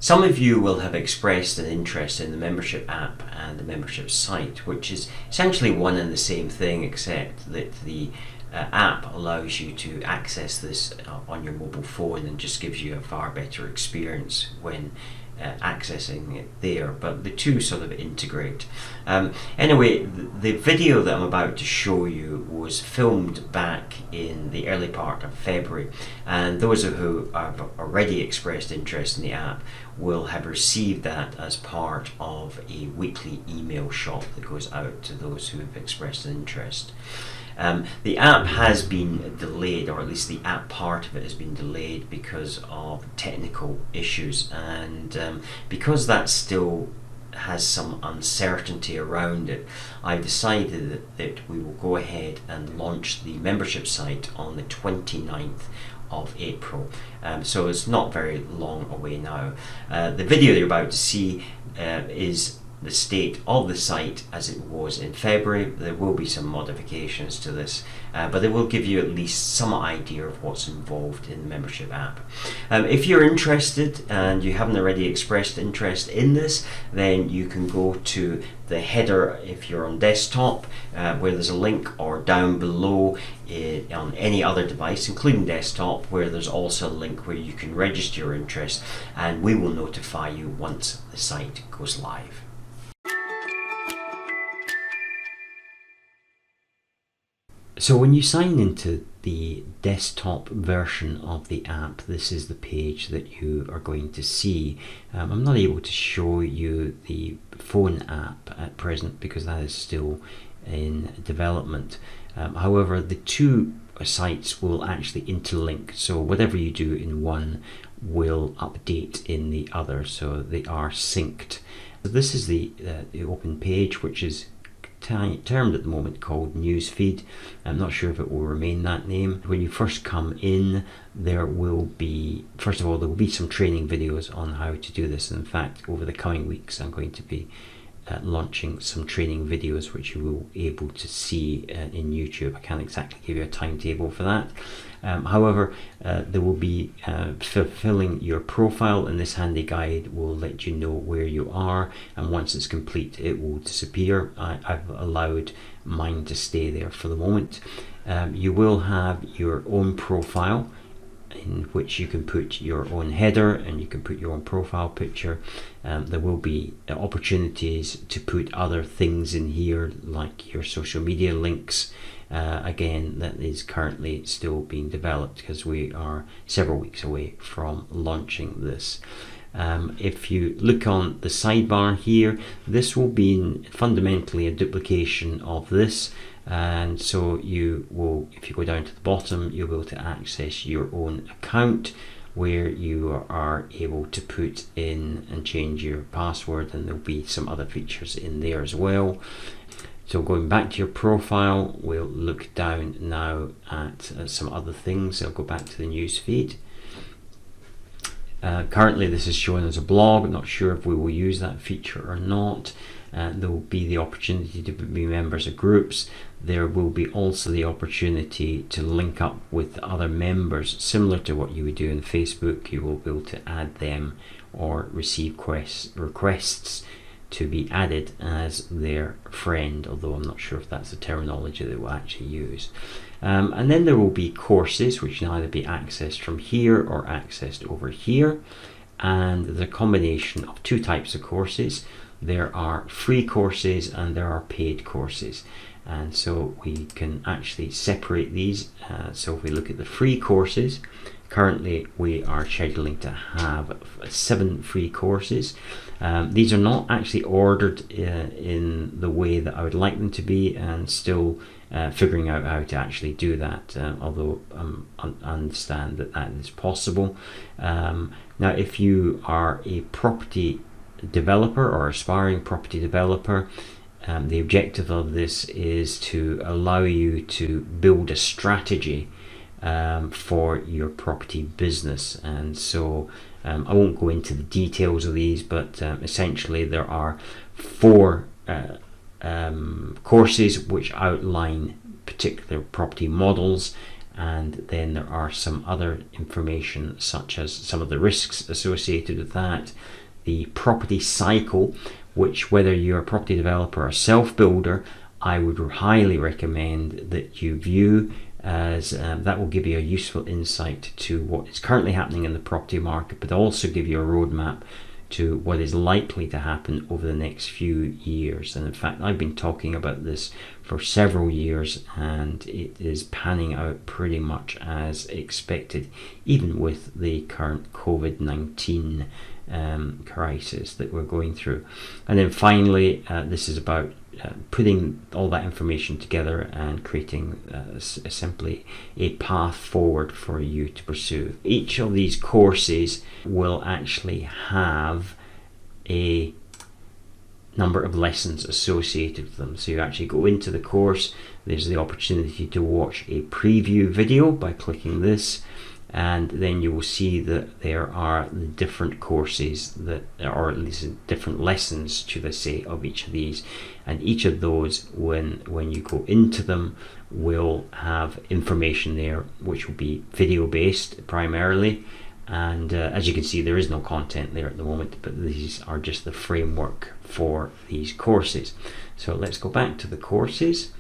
Some of you will have expressed an interest in the membership app and the membership site, which is essentially one and the same thing, except that the app allows you to access this on your mobile phone and just gives you a far better experience when accessing it there, but the two sort of integrate. Anyway, the video that I'm about to show you was filmed back in the early part of February, and those who have already expressed interest in the app will have received that as part of a weekly email shot that goes out to those who have expressed an interest. The app has been delayed, or at least the app part of it has been delayed because of technical issues, and because that still has some uncertainty around it, I decided that we will go ahead and launch the membership site on the 29th of April. So it's not very long away now. The video you're about to see is the state of the site as it was in February. There will be some modifications to this, but it will give you at least some idea of what's involved in the membership app. If you're interested and you haven't already expressed interest in this, then you can go to the header if you're on desktop, where there's a link, or down below on any other device, including desktop, where there's also a link where you can register your interest, and we will notify you once the site goes live. So when you sign into the desktop version of the app, this is the page that you are going to see. I'm not able to show you the phone app at present because that is still in development. However, the two sites will actually interlink, so whatever you do in one will update in the other, so they are synced. So this is the open page, which is termed at the moment called Newsfeed. I'm not sure if it will remain that name. When you first come in, there will be, first of all, there will be some training videos on how to do this. In fact, over the coming weeks, I'm going to be launching some training videos which you will be able to see in YouTube. I can't exactly give you a timetable for that. However, there will be fulfilling your profile, and this handy guide will let you know where you are, and once it's complete it will disappear. I've allowed mine to stay there for the moment. You will have your own profile in which you can put your own header and you can put your own profile picture. There will be opportunities to put other things in here, like your social media links. Again, that is currently still being developed because we are several weeks away from launching this. If you look on the sidebar here, this will be fundamentally a duplication of this, and so you will, if you go down to the bottom, you'll be able to access your own account where you are able to put in and change your password, and there'll be some other features in there as well. So going back to your profile, we'll look down now at some other things. I'll go back to the news feed. Currently this is shown as a blog. I'm not sure if we will use that feature or not. There will be the opportunity to be members of groups. There will be also the opportunity to link up with other members, similar to what you would do in Facebook. You will be able to add them or receive requests to be added as their friend, although I'm not sure if that's the terminology that we'll actually use. And then there will be courses which can either be accessed from here or accessed over here, and the combination of two types of courses. There are free courses and there are paid courses, and so we can actually separate these. So if we look at the free courses, currently we are scheduling to have 7 free courses. These are not actually ordered in the way that I would like them to be, and still figuring out how to actually do that, although I understand that that is possible. Now if you are a property developer or aspiring property developer, the objective of this is to allow you to build a strategy for your property business. And so I won't go into the details of these, but essentially there are 4 courses which outline particular property models, and then there are some other information such as some of the risks associated with that, the property cycle, which whether you're a property developer or self-builder, I would highly recommend that you view, as that will give you a useful insight to what is currently happening in the property market, but also give you a roadmap to what is likely to happen over the next few years. And in fact, I've been talking about this for several years, and it is panning out pretty much as expected, even with the current COVID-19 crisis that we're going through. And then finally, this is about putting all that information together and creating simply a path forward for you to pursue. Each of these courses will actually have a number of lessons associated with them. So you actually go into the course, there's the opportunity to watch a preview video by clicking this, and then you will see that there are the different courses that, or at least different lessons, should I say, of each of these, and each of those, when you go into them, will have information there which will be video based primarily, and as you can see, there is no content there at the moment, but these are just the framework for these courses. So let's go back to the courses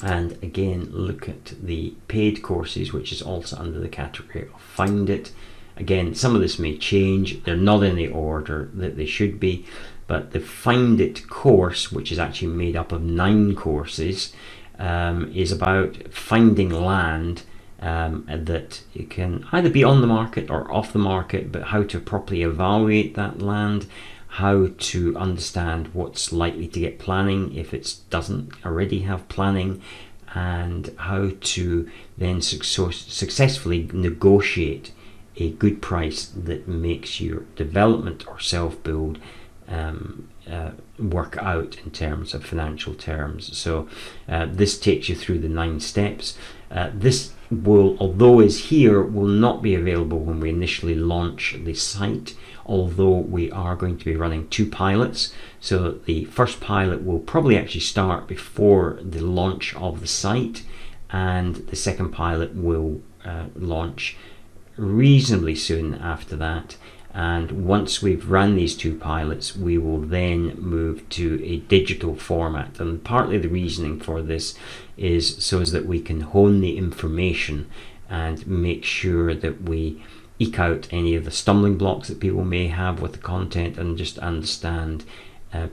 and again look at the paid courses, which is also under the category of Find It. Again, some of this may change, they're not in the order that they should be, but the Find It course, which is actually made up of 9 courses, is about finding land that it can either be on the market or off the market, but how to properly evaluate that land, how to understand what's likely to get planning if it doesn't already have planning, and how to then successfully negotiate a good price that makes your development or self-build work out in terms of financial terms. So this takes you through the 9 steps. This will, although is here, will not be available when we initially launch the site, although we are going to be running 2 pilots. So the first pilot will probably actually start before the launch of the site, and the second pilot will launch reasonably soon after that. And once we've run these 2 pilots, we will then move to a digital format. And partly the reasoning for this is so that we can hone the information and make sure that we eke out any of the stumbling blocks that people may have with the content, and just understand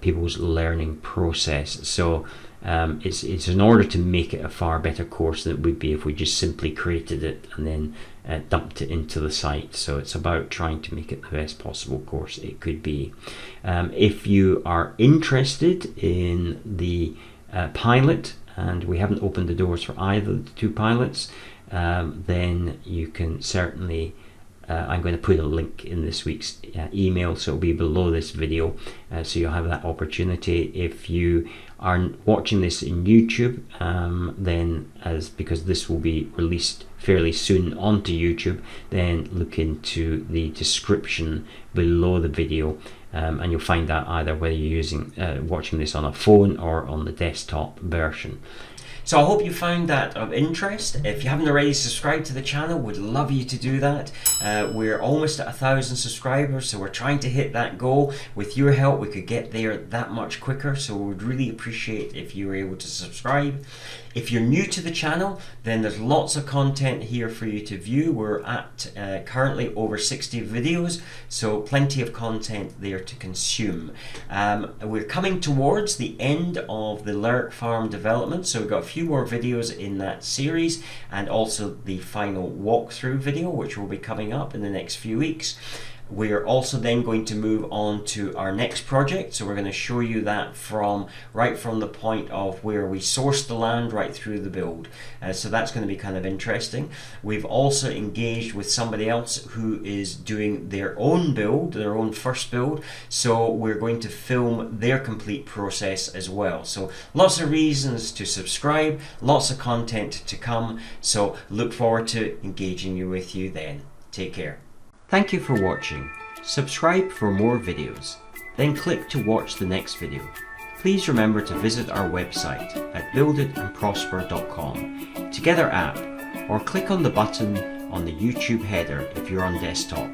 people's learning process. So it's in order to make it a far better course than it would be if we just simply created it and then dumped it into the site. So it's about trying to make it the best possible course it could be. If you are interested in the pilot, and we haven't opened the doors for either of the 2 pilots, then you can certainly I'm going to put a link in this week's email, so it'll be below this video, so you'll have that opportunity. If you are watching this in YouTube, then because this will be released fairly soon onto YouTube, then look into the description below the video, and you'll find that either whether you're watching this on a phone or on the desktop version. So I hope you found that of interest. If you haven't already subscribed to the channel, would love you to do that. We're almost at 1,000 subscribers, so we're trying to hit that goal. With your help, we could get there that much quicker, so we would really appreciate if you were able to subscribe. If you're new to the channel, then there's lots of content here for you to view. We're at currently over 60 videos, so plenty of content there to consume. We're coming towards the end of the Lerwick Farm development, so we've got a few more videos in that series, and also the final walkthrough video, which will be coming up in the next few weeks. We're also then going to move on to our next project, so we're going to show you that right from the point of where we sourced the land right through the build. So that's going to be kind of interesting. We've also engaged with somebody else who is doing their own build, their own first build, so we're going to film their complete process as well. So lots of reasons to subscribe, lots of content to come, so look forward to engaging with you then. Take care. Thank you for watching. Subscribe for more videos, then click to watch the next video. Please remember to visit our website at builditandprosper.com. Together app, or click on the button on the YouTube header if you're on desktop.